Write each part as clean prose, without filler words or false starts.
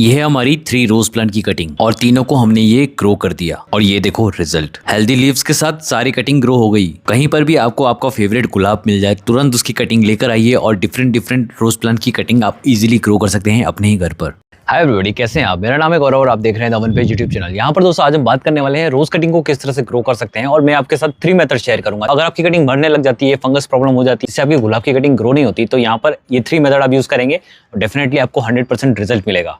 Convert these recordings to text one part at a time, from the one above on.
ये है हमारी 3 रोज प्लांट की कटिंग और तीनों को हमने ये ग्रो कर दिया और ये देखो रिजल्ट। हेल्दी लीव्स के साथ सारी कटिंग ग्रो हो गई। कहीं पर भी आपको आपका फेवरेट गुलाब मिल जाए तुरंत उसकी कटिंग लेकर आइए और डिफरेंट रोज प्लांट की कटिंग आप इजीली ग्रो कर सकते हैं अपने ही घर पर। हाय एवरीबॉडी, कैसे हैं आप? मेरा नाम है गौरव और आप देख रहे हैं दमन पेज यूट्यूब चैनल। यहाँ पर दोस्तों आज हम बात करने वाले हैं रोज कटिंग को किस तरह से ग्रो कर सकते हैं और मैं आपके साथ 3 मेथड शेयर करूंगा। अगर आपकी कटिंग मरने लग जाती है, फंगस प्रॉब्लम हो जाती है, इससे आपकी गुलाब की कटिंग ग्रो नहीं होती, तो यहाँ पर ये 3 मेथड आप यूज करेंगे और डेफिनेटली आपको 100% रिजल्ट मिलेगा।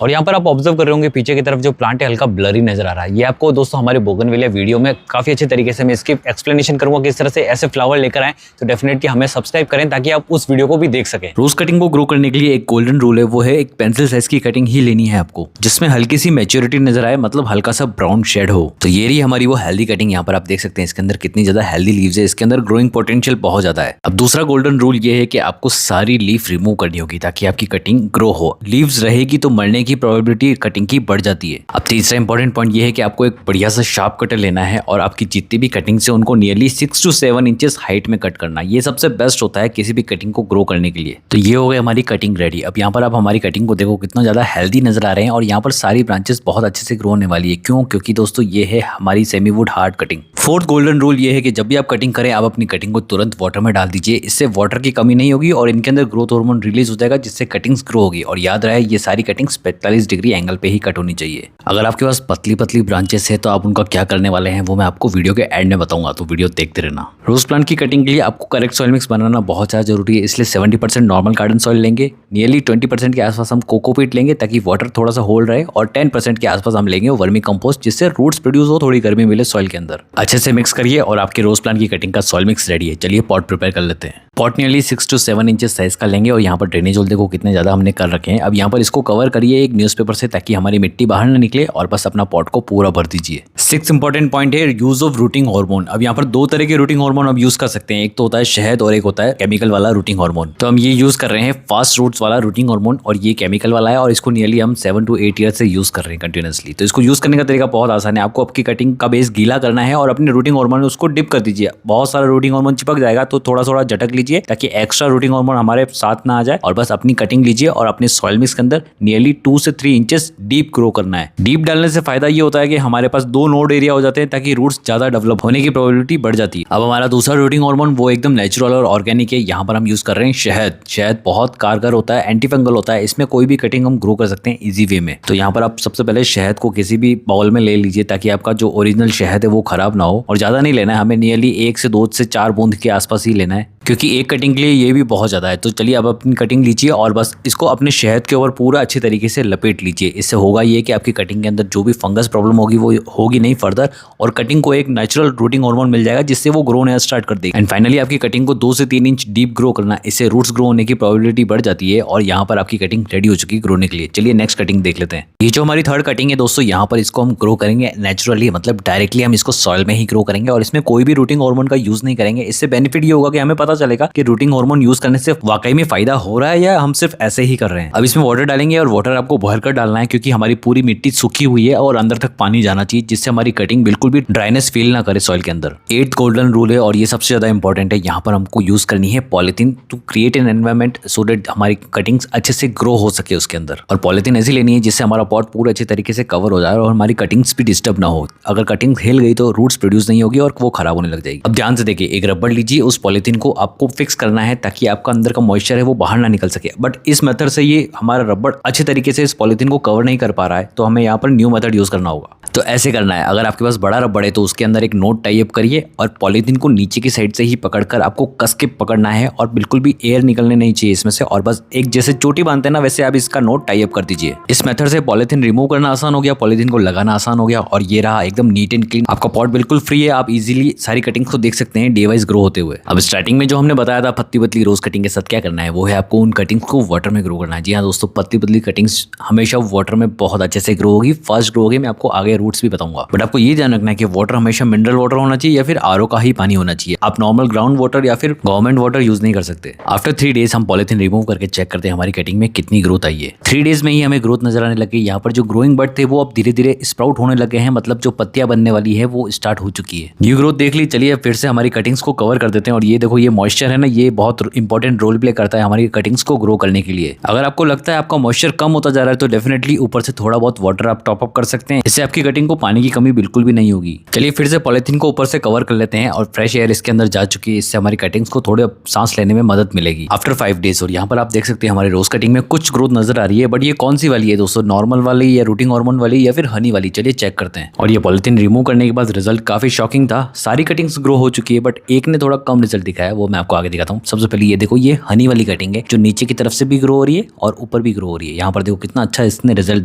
और यहाँ पर आप ऑब्जर्व कर रहे होंगे पीछे की तरफ जो प्लांट है हल्का ब्लरी नजर आ रहा है। ये आपको दोस्तों हमारे बोगनविलिया वीडियो में काफी अच्छे तरीके से मैं इसकी एक्सप्लेनेशन करूंगा किस तरह से ऐसे फ्लावर लेकर आए। तो डेफिनेटली हमें सब्सक्राइब करें ताकि आप उस वीडियो को भी देख सकें। रोज कटिंग को ग्रो करने के लिए एक गोल्डन रूल है, वो है एक पेंसिल साइज की कटिंग ही लेनी है आपको, जिसमें हल्की सी मैच्योरिटी नजर आए, मतलब हल्का सा ब्राउन शेड हो। तो ये रही हमारी वो हेल्दी कटिंग। यहाँ पर आप देख सकते हैं इसके अंदर कितनी ज्यादा हेल्दी लीव्स है, इसके अंदर ग्रोइंग पोटेंशियल बहुत ज्यादा है। अब दूसरा गोल्डन रूल ये है कि आपको सारी लीफ रिमूव करनी होगी ताकि आपकी कटिंग ग्रो हो। लीव्स रहेगी तो मरने की प्रोबेबिलिटी कटिंग की बढ़ जाती है। अब तीसरा इंपॉर्टेंट पॉइंट ये है कि आपको एक बढ़िया सा शार्प कटर लेना है और आपकी जितनी भी कटिंग से उनको नियरली 6 to 7 इंचेस हाइट में कट करना। ये सबसे बेस्ट होता है किसी भी कटिंग को ग्रो करने के लिए। तो ये हो गई हमारी कटिंग रेडी। अब यहाँ पर आप हमारी कटिंग को देखो कितना ज्यादा हेल्दी नजर आ रहे हैं और यहाँ पर सारी ब्रांचेस बहुत अच्छे से ग्रो होने वाली है। क्यों? क्योंकि दोस्तों ये है हमारी semi wood hard cutting. Fourth golden rule ये है कि जब भी आप कटिंग करें आप अपनी कटिंग को तुरंत वाटर में डाल दीजिए। इससे वाटर की कमी नहीं होगी और इनके अंदर ग्रोथ हार्मोन रिलीज हो जाएगा, जिससे कटिंग्स ग्रो होगी। और याद रहे ये सारी कटिंग्स 45 डिग्री एंगल पे ही कट होनी चाहिए। अगर आपके पास पतली पतली ब्रांचेस है तो आप उनका क्या करने वाले हैं वो मैं आपको वीडियो के एंड में बताऊंगा, तो वीडियो देखते रहना। रोज प्लांट की कटिंग के लिए आपको करेक्ट सॉइल मिक्स बनाना बहुत ज्यादा जरूरी है, इसलिए 70% नॉर्मल गार्डन सॉइल लेंगे, नियरली 20% के आसपास हम कोकोपीट लेंगे ताकि वाटर थोड़ा सा होल्ड रहे, और 10% के आसपास हम लेंगे वर्मी कंपोस्ट, जिससे रूट्स प्रोड्यूस हो, थोड़ी गर्मी मिले सॉइल के अंदर। अच्छे से मिक्स करिए और आपके रोज प्लांट की कटिंग का सॉइल मिक्स रेडी है। चलिए पॉट प्रिपेयर कर लेते हैं। Pot nearly 6 to 7 inches size का लेंगे और यहाँ पर ड्रेनेज होल देखो कितने ज्यादा हमने कर रखे हैं। अब यहाँ पर इसको कवर करिए एक न्यूज़पेपर से ताकि हमारी मिट्टी बाहर ना निकले और बस अपना पॉट को पूरा भर दीजिए। 6 इंपॉर्टेंट पॉइंट है यूज ऑफ रूटिंग हार्मोन। अब यहाँ पर 2 तरह के रूटिंग हार्मोन आप यूज कर सकते हैं, एक तो होता है शहद और एक होता है केमिकल वाला रूटिंग हार्मोन। तो हम ये यूज कर रहे हैं फास्ट रूट्स वाला रूटिंग हार्मोन और ये केमिकल वाला है और इसको नियरली हम 7 to 8 ईयर से यूज कर रहे हैं कंटिन्यूसली। तो इसको यूज करने का तरीका बहुत आसान है। आपको आपकी कटिंग का बेस गीला करना है और अपने रूटिंग हार्मोन उसको डिप कर दीजिए। बहुत सारा रूटिंग हार्मोन चिपक जाएगा तो थोड़ा थोड़ा झटक लीजिए ताकि एक्स्ट्रा रूटिंग हार्मोन हमारे साथ ना आ जाए, और बस अपनी कटिंग लीजिए और अपने सॉइल मिक्स के अंदर नियरली 2 से 3 इंचेस डीप ग्रो करना है। डीप डालने से फायदा ये होता है कि हमारे पास 2 नोड एरिया हो जाते हैं ताकि रूट्स ज्यादा डेवलप होने की प्रोबेबिलिटी बढ़ जाती है। अब हमारा दूसरा रूटिंग हार्मोन वो एकदम नेचुरल और ऑर्गेनिक है। यहाँ पर हम यूज कर रहे हैं शहद। शहद बहुत कारगर होता है, एंटी फंगल होता है, इसमें कोई भी कटिंग हम ग्रो कर सकते हैं इजी वे में। तो यहाँ पर आप सबसे पहले शहद को किसी भी बाउल में ले लीजिए ताकि आपका जो ओरिजिनल शहद है वो खराब ना हो, और ज्यादा नहीं लेना है, हमें नियरली 1 से 2 से 4 बूंद के आसपास ही लेना है, क्योंकि एक कटिंग के लिए ये भी बहुत ज्यादा है। तो चलिए अब अपनी कटिंग लीजिए और बस इसको अपने शहद के ऊपर पूरा अच्छी तरीके से लपेट लीजिए। इससे होगा ये कि आपकी कटिंग के अंदर जो भी फंगस प्रॉब्लम होगी वो होगी नहीं फर्दर, और कटिंग को एक नेचुरल रूटिंग हार्मोन मिल जाएगा जिससे वो ग्रो होना स्टार्ट कर देगी। एंड फाइनली आपकी कटिंग को 2 से 3 इंच डीप ग्रो करना, इससे रूट्स ग्रो होने की प्रोबेबिलिटी बढ़ जाती है और यहाँ पर आपकी कटिंग रेडी हो चुकी है ग्रोने के लिए। चलिए नेक्स्ट कटिंग देख लेते हैं। ये जो हमारी थर्ड कटिंग है दोस्तों, यहाँ पर इसको हम ग्रो करेंगे नेचुरली, मतलब डायरेक्टली हम इसको सॉइल में ही ग्रो करेंगे और इसमें कोई भी रूटिंग हार्मोन का यूज नहीं करेंगे। इससे बेनिफिट ये होगा कि हमें पता चलेगा कि रूटिंग हार्मोन यूज करने से वाकई में फायदा हो रहा है या हम सिर्फ ऐसे ही कर रहे हैं। अब इसमें वाटर डालेंगे और वाटर आपको भर कर डालना है क्योंकि हमारी पूरी मिट्टी सूखी हुई है और अंदर तक पानी जाना चाहिए, जिससे हमारी कटिंग बिल्कुल भी ड्राइनेस फील ना करे सॉइल के अंदर। 8th गोल्डन रूल है और ये सबसे ज्यादा इंपॉर्टेंट है। यहाँ पर हमको यूज करनी है polythene to create an environment so that हमारी कटिंग्स अच्छे से ग्रो हो सके उसके अंदर। और पॉलिथीन ऐसी लेनी है जिससे हमारा पॉट पूरा अच्छे तरीके से कवर हो जाए और हमारी कटिंग्स भी डिस्टर्ब ना हो। अगर कटिंग हिल गई तो रूट्स प्रोड्यूस नहीं होगी और वो खराब होने लग जाएगी। अब ध्यान से देखिए, एक रबड़ लीजिए, उस पॉलिथीन को आपको फिक्स करना है ताकि आपका अंदर का मॉइस्चर है वो बाहर ना निकल सके। बट इस मेथड से ये हमारा रबड़ अच्छे तरीके से इस पॉलिथीन को कवर नहीं कर पा रहा है, तो हमें यहाँ पर न्यू मेथड यूज करना होगा। तो ऐसे करना है, अगर आपके पास बड़ा रबड़ है तो उसके अंदर एक नोट टाई अप करिए और पॉलिथीन को नीचे की साइड से ही पकड़कर आपको कस के पकड़ना है और बिल्कुल भी एयर निकलने नहीं चाहिए इसमें से, और बस एक जैसे चोटी बांधते हैं ना वैसे आप इसका नोट टाई अप कर दीजिए। इस मेथड से पॉलिथीन रिमूव करना आसान हो गया, पॉलिथीन को लगाना आसान हो गया और ये रहा एकदम नीट एंड क्लीन। आपका पॉट बिल्कुल फ्री है, आप इजीली सारी कटिंग्स को देख सकते हैं डे वाइज ग्रो होते हुए। अब स्टार्टिंग में जो हमने बताया था पतली पतली रोज कटिंग के साथ क्या करना है, वो है आपको उन कटिंग्स को वाटर में ग्रो करना है। जी हाँ दोस्तों, पतली पतली कटिंग्स हमेशा वाटर में बहुत अच्छे से ग्रो होगी, फास्ट ग्रो होगी। मैं आपको आगे रूट रूट्स भी बताऊंगा। बट आपको ये ध्यान रखना है कि वाटर हमेशा मिनरल वाटर होना चाहिए या फिर आरओ का ही पानी होना चाहिए। आप नॉर्मल ग्राउंड वाटर या फिर गवर्नमेंट वाटर यूज नहीं कर सकते। आफ्टर 3 डेज हम पॉलिथीन रिमूव करके चेक करते हैं हमारी कटिंग में कितनी ग्रोथ आई है। 3 डेज में ही हमें ग्रोथ नजर आने लगी। यहाँ पर जो ग्रोइंग बर्ड थे वो अब धीरे धीरे स्प्राउट होने लगे हैं, मतलब जो पत्तियां बनने वाली है वो स्टार्ट हो चुकी है। न्यू ग्रोथ देख ली। चलिए फिर से हमारी कटिंग्स को कवर कर देते हैं। और ये देखो, ये मॉइस्चर है ना, ये बहुत इंपॉर्टेंट रोल प्ले करता है हमारी कटिंग्स को ग्रो करने के लिए। अगर आपको लगता है आपका मॉइस्चर कम होता जा रहा है तो डेफिनेटली ऊपर से थोड़ा बहुत वाटर आप टॉप अप कर सकते हैं। इससे आपकी कटिंग को पानी की कमी बिल्कुल भी नहीं होगी। चलिए फिर से पॉलिथीन को ऊपर से कवर कर लेते हैं और फ्रेश एयर इसके अंदर जा चुकी है। इससे हमारी कटिंग्स को थोड़े सांस लेने में मदद मिलेगी आफ्टर 5 डेज। और यहाँ पर आप देख सकते हैं हमारे रोज कटिंग में कुछ ग्रोथ नजर आ रही है। बट ये कौन सी वाली है दोस्तों, नॉर्मल वाली या रूटिंग हार्मोन वाली या फिर हनी वाली? चलिए चेक करते हैं। और ये पॉलिथीन रिमूव करने के बाद रिजल्ट काफी शॉकिंग था। सारी कटिंग्स ग्रो हो चुकी है बट एक ने थोड़ा कम रिजल्ट दिखाया, वो मैं आपको आगे दिखाता हूँ। सबसे पहले ये देखो, ये हनी वाली कटिंग है जो नीचे की तरफ से भी ग्रो हो रही है और ऊपर भी ग्रो हो रही है। यहाँ पर देखो कितना अच्छा इसने रिजल्ट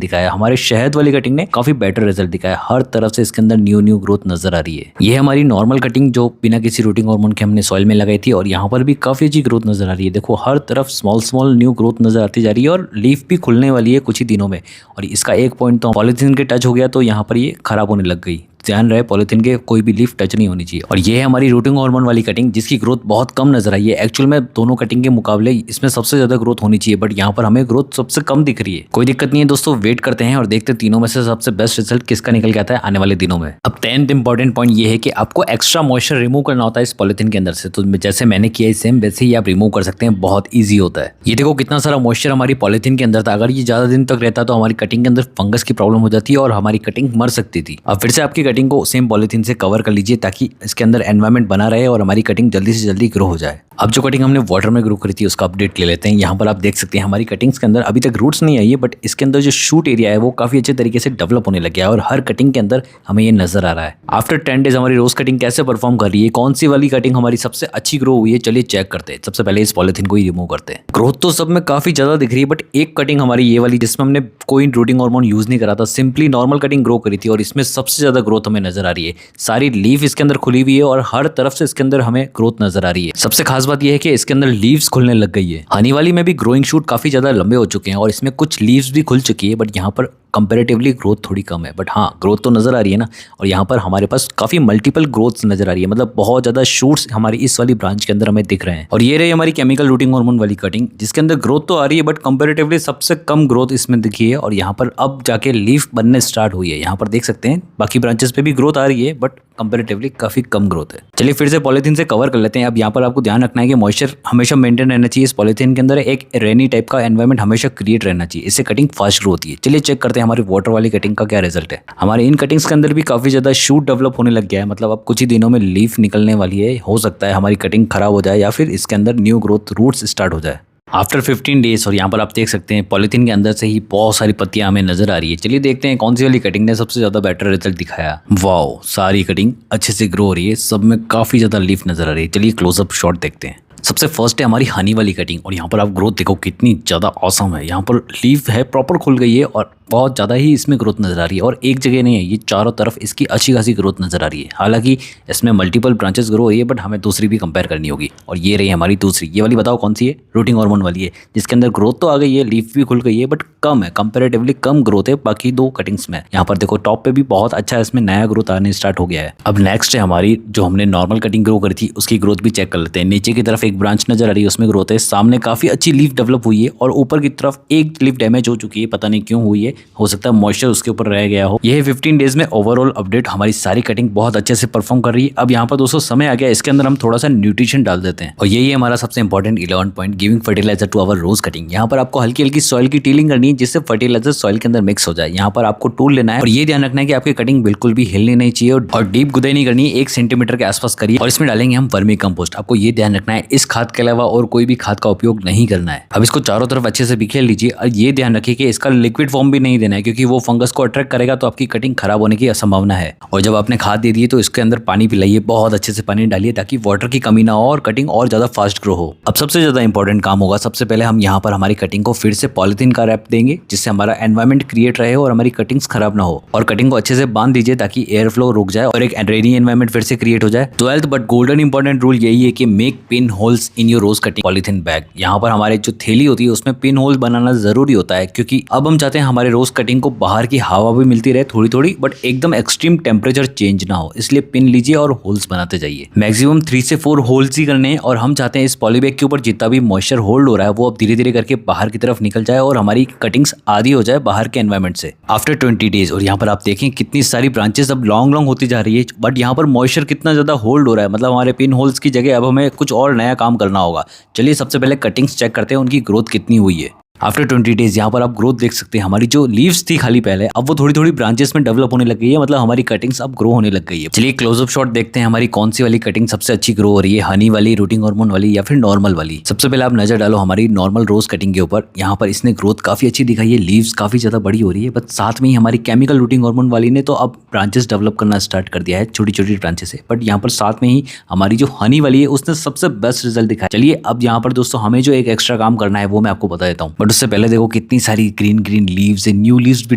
दिखाया। हमारे शहद वाली कटिंग ने काफी बेटर रिजल्ट दिखाया। हर तरफ से इसके अंदर न्यू ग्रोथ नजर आ रही है। ये हमारी नॉर्मल कटिंग जो बिना किसी रूटिंग हार्मोन के हमने सॉइल में लगाई थी और यहाँ पर भी काफी अच्छी ग्रोथ नजर आ रही है। देखो हर तरफ स्मॉल न्यू ग्रोथ नजर आती जा रही है और लीफ भी खुलने वाली है कुछ ही दिनों में। और इसका एक पॉइंट तो पॉलिथीन के टच हो गया तो यहाँ पर ये खराब होने लग गई। ध्यान रहे पॉलिथीन के कोई भी लीफ टच नहीं होनी चाहिए। और ये है हमारी रूटिंग हार्मोन वाली कटिंग जिसकी ग्रोथ बहुत कम नजर आई है। एक्चुअल में दोनों कटिंग के मुकाबले इसमें सबसे ज्यादा ग्रोथ होनी चाहिए बट यहाँ पर हमें ग्रोथ सबसे कम दिख रही है। कोई दिक्कत नहीं है दोस्तों, वेट करते हैं और देखते हैं तीनों में से सबसे बेस्ट रिजल्ट किसका निकल के आता है आने वाले दिनों में। अब 10th इंपॉर्टेंट पॉइंट ये है कि आपको एक्स्ट्रा मॉइस्चर रिमूव करना होता है इस पॉलिथीन के अंदर से। तो जैसे मैंने किया है सेम वैसे ही आप रिमूव कर सकते हैं, बहुत ईजी होता है। ये देखो कितना सारा मॉइस्चर हमारी पॉलिथीन के अंदर था। अगर ये ज्यादा दिन तक रहता तो हमारी कटिंग के अंदर फंगस की प्रॉब्लम हो जाती है और हमारी कटिंग मर सकती थी। अब फिर से आपकी कटिंग को सेम पॉलिथीन से कवर कर लीजिए ताकि इसके अंदर एनवायरनमेंट बना रहे और हमारी कटिंग जल्दी से जल्दी ग्रो हो जाए। अब जो कटिंग हमने वाटर में ग्रो करी थी उसका अपडेट ले लेते हैं। यहाँ पर आप देख सकते हैं हमारी कटिंग्स के अंदर अभी तक रूट्स नहीं आई है बट इसके अंदर जो शूट एरिया है वो काफी अच्छे तरीके से डेवलप होने लग गया है और हर कटिंग के अंदर हमें ये नजर आ रहा है। आफ्टर 10 डेज हमारी रोज कटिंग कैसे परफॉर्म कर रही है, कौन सी वाली कटिंग हमारी सबसे अच्छी ग्रो हुई है, चलिए चेक करते हैं। सबसे पहले इस पॉलिथीन को ही रिमूव करते हैं। ग्रोथ तो सब में काफी ज्यादा दिख रही है बट एक कटिंग हमारी ये वाली जिसमें हमने कोई रूटिंग हार्मोन यूज नहीं करा था, सिंपली नॉर्मल कटिंग ग्रो करी थी और इसमें सबसे ज्यादा ग्रोथ हमें नजर आ रही है। सारी लीफ इसके अंदर खुली हुई है और हर तरफ से इसके अंदर हमें ग्रोथ नजर आ रही है। सबसे खास बात यह है कि इसके अंदर लीव्स खुलने लग गई है। हनी वाली में भी ग्रोइंग शूट काफी ज्यादा लंबे हो चुके हैं और इसमें कुछ लीव्स भी खुल चुकी है बट यहाँ पर कंपैरेटिवली ग्रोथ थोड़ी कम है। बट हाँ, ग्रोथ तो नजर आ रही है ना। और यहाँ पर हमारे पास काफी मल्टीपल ग्रोथ्स नजर आ रही है, मतलब बहुत ज्यादा शूट्स हमारी इस वाली ब्रांच के अंदर हमें दिख रहे हैं। और ये रही हमारी केमिकल रूटिंग हार्मोन वाली कटिंग जिसके अंदर ग्रोथ तो आ रही है बट कंपैरेटिवली सबसे कम ग्रोथ इसमें दिखी है। और यहाँ पर अब जाके लीफ बनने स्टार्ट हुई है। यहाँ पर देख सकते हैं बाकी ब्रांचेस पे भी ग्रोथ आ रही है बट कंपैरेटिवली काफी कम ग्रोथ है। चलिए फिर से पॉलिथीन से कवर कर लेते हैं। अब यहाँ पर आपको ध्यान रखना है कि मॉइस्चर हमेशा मेंटेन रहना चाहिए। इस पॉलिथीन के अंदर एक रेनी टाइप का एनवायरनमेंट हमेशा क्रिएट रहना चाहिए, इससे कटिंग फास्ट ग्रो होती है। चलिए चेक करते हैं हमारी वाटर वाली कटिंग का क्या रिजल्ट है। हमारे इन कटिंग्स के अंदर भी काफी ज्यादा शूट डेवलप होने लग गया है, मतलब अब कुछ ही दिनों में लीफ निकलने वाली है। हो सकता है हमारी कटिंग खराब हो जाए या फिर इसके अंदर न्यू ग्रोथ रूट्स स्टार्ट हो जाए आफ्टर 15 डेज। और यहाँ पर आप देख सकते हैं पॉलिथीन के अंदर से ही बहुत सारी पत्तियां हमें नजर आ रही है। चलिए देखते हैं कौन सी वाली कटिंग ने सबसे ज्यादा बेटर रिजल्ट दिखाया। वाओ, सारी कटिंग अच्छे से ग्रो हो रही है, सब में काफी ज्यादा लीफ नजर आ रही है। चलिए क्लोजअप शॉट देखते हैं। सबसे फर्स्ट है हमारी हनी वाली कटिंग और यहाँ पर आप ग्रोथ देखो कितनी ज़्यादा ऑसम है। यहाँ पर लीफ है प्रॉपर खुल गई है और बहुत ज़्यादा ही इसमें ग्रोथ नज़र आ रही है। और एक जगह नहीं है, ये चारों तरफ इसकी अच्छी खासी ग्रोथ नज़र आ रही है। हालांकि इसमें मल्टीपल ब्रांचेस ग्रो हुई है बट हमें दूसरी भी कंपेयर करनी होगी। और ये रही हमारी दूसरी, ये वाली बताओ कौन सी है? रूटिंग हार्मोन वाली है जिसके अंदर ग्रोथ तो आ गई है, लीफ भी खुल गई है बट कम है, कंपेरेटिवली कम ग्रोथ है बाकी दो कटिंग्स में। यहाँ पर देखो टॉप पे भी बहुत अच्छा है, इसमें नया ग्रोथ आने स्टार्ट हो गया है। अब नेक्स्ट है हमारी जो हमने नॉर्मल कटिंग ग्रो करी थी उसकी ग्रोथ भी चेक कर लेते हैं। नीचे की तरफ एक ब्रांच नजर आ रही है, उसमें ग्रोथ है। सामने काफी अच्छी लीफ डेवलप हुई है और ऊपर की तरफ एक लीफ डैमेज हो चुकी है, पता नहीं क्यों हुई है, हो सकता है मॉइस्चर उसके ऊपर रह गया हो। ये 15 डेज में ओवरऑल अपडेट। हमारी सारी कटिंग बहुत अच्छे से परफॉर्म कर रही है। अब यहाँ पर दोस्तों समय आ गया, इसके अंदर हम थोड़ा सा न्यूट्रिशन डाल देते हैं और यही है हमारा सबसे important 11 point, giving fertiliser to our rose cutting. यहाँ पर आपको हल्की हल्की सॉइल की टीलिंग करनी है जिससे फर्टिलाइजर सॉइल के अंदर मिक्स हो जाए। यहाँ पर आपको टूल लेना है और ये ध्यान रखना है कि आपकी कटिंग बिल्कुल भी हिलनी नहीं चाहिए और डीप गुदाई नहीं करनी है। 1 सेंटीमीटर के आसपास करिए और इसमें डालेंगे हम वर्मी कंपोस्ट। आपको ये ध्यान रखना है इस खाद के अलावा और कोई भी खाद का उपयोग नहीं करना है। अब इसको चारों तरफ अच्छे से बिखेर लीजिए और ये ध्यान रखिए कि इसका लिक्विड फॉर्म भी नहीं देना है क्योंकि वो फंगस को अट्रैक्ट करेगा तो आपकी कटिंग खराब होने की संभावना है। और जब आपने खाद दे दी तो इसके अंदर पानी पिलाइए, बहुत अच्छे से पानी डालिए ताकि वाटर की कमी ना हो और कटिंग और ज्यादा फास्ट ग्रो हो। अब सबसे ज्यादा इंपॉर्टेंट काम होगा, सबसे पहले हम यहाँ पर हमारी कटिंग को फिर से पॉलिथीन का रैप देंगे जिससे हमारा एनवायरमेंट क्रिएट रहे और हमारी कटिंग्स खराब ना हो। और कटिंग को अच्छे से बांध दीजिए ताकि एयर फ्लो रुक जाए और एक रेनी एनवायरमेंट फिर से क्रिएट हो जाए। 12th but golden important rule यही है कि make pin holes in your rose cutting polythene bag. यहाँ पर हमारे जो थैली होती है उसमें पिन होल बनाना जरूरी होता है क्योंकि अब हम चाहते हैं हमारे रोज कटिंग को बाहर की हवा भी मिलती रहे थोड़ी थोड़ी, बट एकदम एक्सट्रीम टेम्परेचर चेंज ना हो, इसलिए पिन लीजिए और होल्स बनाते जाइए। मैक्सिमम 3 से 4 होल्स ही करने हैं और हम चाहते हैं इस पॉलीबैग के ऊपर जितना भी मॉइस्चर होल्ड हो रहा है वो अब धीरे धीरे करके बाहर की तरफ निकल जाए और हमारी कटिंग्स आधी हो जाए बाहर के एनवायरमेंट से आफ्टर 20 डेज। और यहाँ पर आप देखें कितनी सारी ब्रांचेस अब लॉन्ग लॉन्ग होती जा रही है, बट यहाँ पर मॉइस्चर कितना ज्यादा होल्ड हो रहा है, मतलब हमारे पिन होल्स की जगह अब हमें कुछ और नया काम करना होगा। चलिए सबसे पहले कटिंग्स चेक करते हैं उनकी ग्रोथ कितनी हुई है। आफ्टर 20 डेज यहाँ पर आप ग्रोथ देख सकते हैं, हमारी जो लीव्स थी खाली पहले अब वो थोड़ी थोड़ी ब्रांचेस में डेवलप होने लग गई है, मतलब हमारी कटिंग्स अब ग्रो होने लग गई है। चलिए क्लोजअप शॉट देखते हैं हमारी कौन सी वाली कटिंग सबसे अच्छी ग्रो हो रही है, हनी वाली, रूटिंग हार्मोन वाली या फिर नॉर्मल वाली। सबसे पहले आप नजर डालो हमारी नॉर्मल रोज कटिंग के ऊपर, यहाँ पर इसने ग्रोथ काफी अच्छी दिखाई है, लीव्स काफी ज्यादा बड़ी हो रही है, बट साथ में ही हमारी केमिकल रूटिंग हार्मोन वाली ने तो अब ब्रांचेस डेवलप करना स्टार्ट कर दिया है छोटी छोटी ब्रांचेस से, बट यहाँ पर साथ में ही हमारी जो हनी वाली है उसने सबसे बेस्ट रिजल्ट दिखाया। चलिए अब यहाँ पर दोस्तों हमें जो एक एक्स्ट्रा काम करना है वो मैं आपको बता देता हूँ, बट उससे पहले देखो कितनी सारी ग्रीन ग्रीन लीव्स है, न्यू लीव्स भी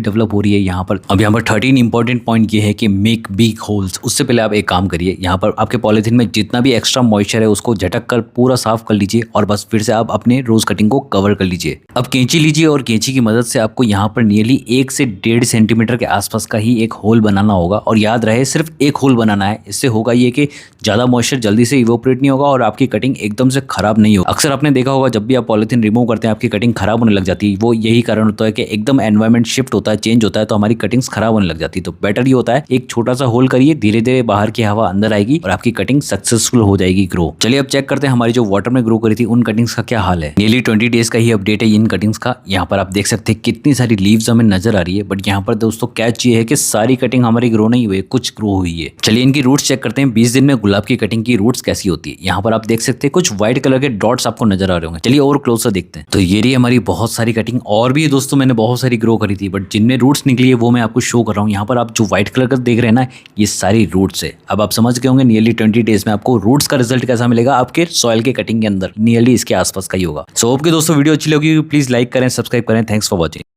डेवलप हो रही है यहाँ पर। अब यहाँ पर 13 इंपॉर्टेंट पॉइंट ये है कि मेक बिग होल्स। उससे पहले आप एक काम करिए, यहाँ पर आपके पॉलिथीन में जितना भी एक्स्ट्रा मॉइस्चर है उसको झटक कर पूरा साफ कर लीजिए और बस फिर से आप अपने रोज कटिंग को कवर कर लीजिए। अब कैंची लीजिए और कैंची की मदद से आपको यहाँ पर नियरली 1 से 1.5 सेंटीमीटर के आसपास का ही एक होल बनाना होगा, और याद रहे सिर्फ एक होल बनाना है। इससे होगा ये कि ज्यादा मॉइस्चर जल्दी से इवोपरेट नहीं होगा और आपकी कटिंग एकदम से खराब नहीं होगी। अक्सर आपने देखा होगा जब भी आप पॉलिथीन रिमूव करते हैं आपकी कटिंग खराब होने लग जाती है, वो यही कारण होता है कि एकदम एनवायरनमेंट शिफ्ट होता है, चेंज होता है, तो हमारी कटिंग्स खराब होने लग जाती है। तो बेटर ये होता है एक छोटा सा होल करिए, धीरे धीरे बाहर की हवा अंदर आएगी और आपकी कटिंग सक्सेसफुल हो जाएगी ग्रो। चलिए अब चेक करते हैं हमारी जो वाटर में ग्रो करी थी उन कटिंग्स का क्या हाल है। नियरली 20 डेज का ही अपडेट है इन कटिंग्स का। यहाँ पर आप देख सकते हैं कितनी सारी लीव्स हमें नजर आ रही है, बट यहाँ पर दोस्तों कैच ये है कि सारी कटिंग हमारी ग्रो नहीं हुई, कुछ ग्रो हुई है। चलिए इनकी रूट्स चेक करते हैं 20 दिन में गुलाब की कटिंग की रूट्स कैसी होती है। यहाँ पर आप देख सकते हैं कुछ व्हाइट कलर के डॉट्स आपको नजर आ रहे होंगे। चलिए और क्लोज से देखते हैं। तो ये रही हमारी बहुत सारी कटिंग, और भी दोस्तों मैंने बहुत सारी ग्रो करी थी, बट जिनमें रूट्स निकली है वो मैं आपको शो कर रहा हूँ। यहाँ पर आप जो व्हाइट कलर का देख रहे हैं ना, ये सारी रूट्स है। अब आप समझ गए होंगे नियरली 20 डेज में आपको रूट्स का रिजल्ट कैसा मिलेगा आपके सॉइल के कटिंग के अंदर, नियरली इसके आसपास का ही होगा। सो होप कि दोस्तों वीडियो अच्छी लगी, प्लीज लाइक करें, सब्सक्राइब करें। Thanks for watching.